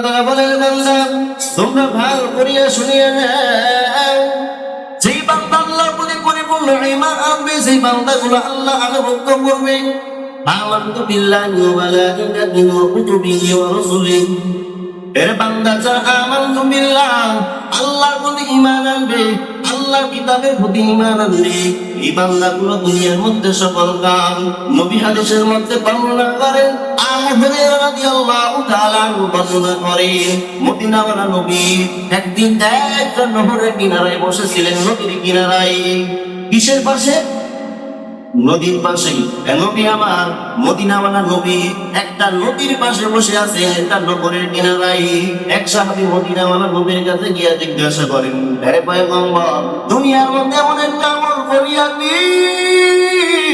বলেন বান্দা তোমরা ভালো করিয়া শুনিয়া নাও, যেই বান্দা আল্লাহর প্রতি পরিপূর্ণ ঈমান আনবে, সেই বান্দাগুলো আল্লাহ আনুগত্য করবে। আমানতু বিল্লাহি ওয়া মালাইকাতিহি ওয়া কুতুবিহি ওয়া রাসূলিহি, এর বান্দা যারা আমানতু বিল্লাহ আল্লাহর প্রতি ঈমান আনবে, আল্লাহর কিতাবের প্রতি ঈমান আনবে, এই বান্দাগুলো দুনিয়ার মধ্যে সকল কাম নবী হাদিসের মধ্যে বর্ণনা করেন। আবু হুরায়রা রাদিয়াল্লাহু তাআলা আনহু বর্ণনা করেন, মদিনাওয়ালা নবী একদিন একটা নহরের কিনারায় বসেছিলেন। নদীর কিনারায়, কিসের পাশে? নদীর পাশে। নবী আমার মদিনাওয়ালা নবী একটা নদীর পাশে বসে আছে, একটা নগরের কিনারায়। এক সাহাবী মদিনাওয়ালা নবীর কাছে গিয়ে জিজ্ঞাসা করেন, হে পয়গম্বর, দুনিয়ার মধ্যে এমন একটা আমল করিয়া দিই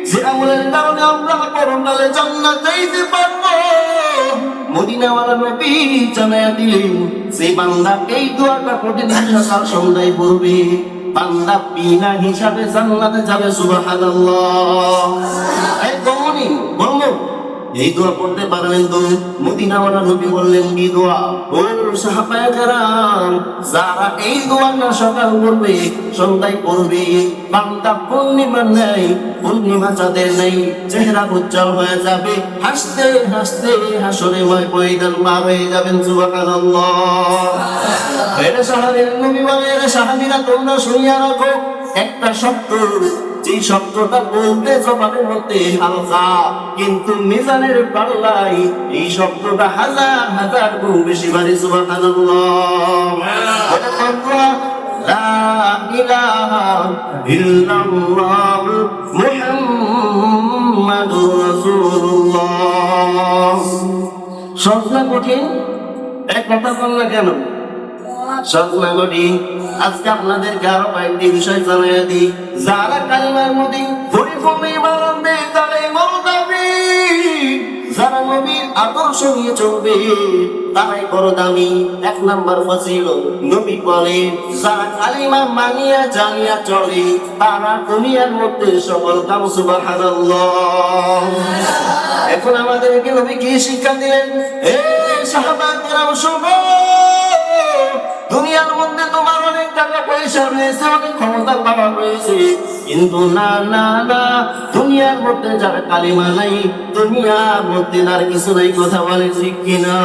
যে আমলের কারণে আমরা পরকালে জান্নাত যাইতে পারবো। মদিনাওয়ালা নবী জানাইয়া দিলেন, সেই বান্দা এই দোয়াটা প্রতিদিন সকাল সন্ধ্যায় পড়বে, বান্দা বিনা হিসাবে জান্নাতে যাবে। সুবহানাল্লাহ। এই গমনি বললো এই দোয়া পড়তে পারবেন তো? মদিনাওয়ালা নবী বললেন, কি দোয়া? ও সাহাবায়ে কেরাম, যারা এই দোয়াটা সকাল করবে সন্ধ্যায় পড়বে, বান্দা পূর্ণিমার নাই, পূর্ণিমা চাঁদের নাই, চেহারা উজ্জ্বল হয়ে যাবে, হাসতে হাসতে হাসরে ময়দান পার হয়ে যাবেন। সুবহানাল্লাহ। এরা সাহাবীর নবী বলে, এরা সাহাবীরা তোমরা শুনিয়া রাখো একটা শব্দ, যে শব্দটা বলতে জবানের মধ্যে হালকা, কিন্তু মিজানের পাল্লাই এই শব্দটা হাজার হাজার গুণ বেশি ভারী। সুবহানাল্লাহ। লা ইলাহা ইল্লাল্লাহ মুহাম্মাদুর রাসূলুল্লাহ। সহজ না কঠিন? এক কথা বল না কেন? সবগুলা কঠিন। আজকে আপনাদেরকে আরো কয়েকটি বিষয় জানাইয়া দিই। যারা কালিমার মধ্যে পরিপূর্ণ ঈমান আনবে তারাই মরদাবি, যারা নবীর আদর্শ নিয়ে চলবে তারাই বড় দামি। এক নাম্বার ফজিলত, নবী বলেন যারা কালিমা মানিয়া জানিয়া চলে তারা দুনিয়ার মধ্যে সকল কাম। সুবহানাল্লাহ। এখন আমাদেরকে নবী কি শিক্ষা দিলেন? এ সাহাবায়ে কেরাম শোনো, দুনিয়ার মধ্যে তোমার অনেক টাকা পয়সা রয়েছে, অনেক ক্ষমতা পাওয়া রয়েছে, কিন্তু না না না, দুনিয়ার মধ্যে যারা কালিমা নাই, দুনিয়ার মধ্যে আর কিছু নাই। কথা বলে ঠিক কিনা?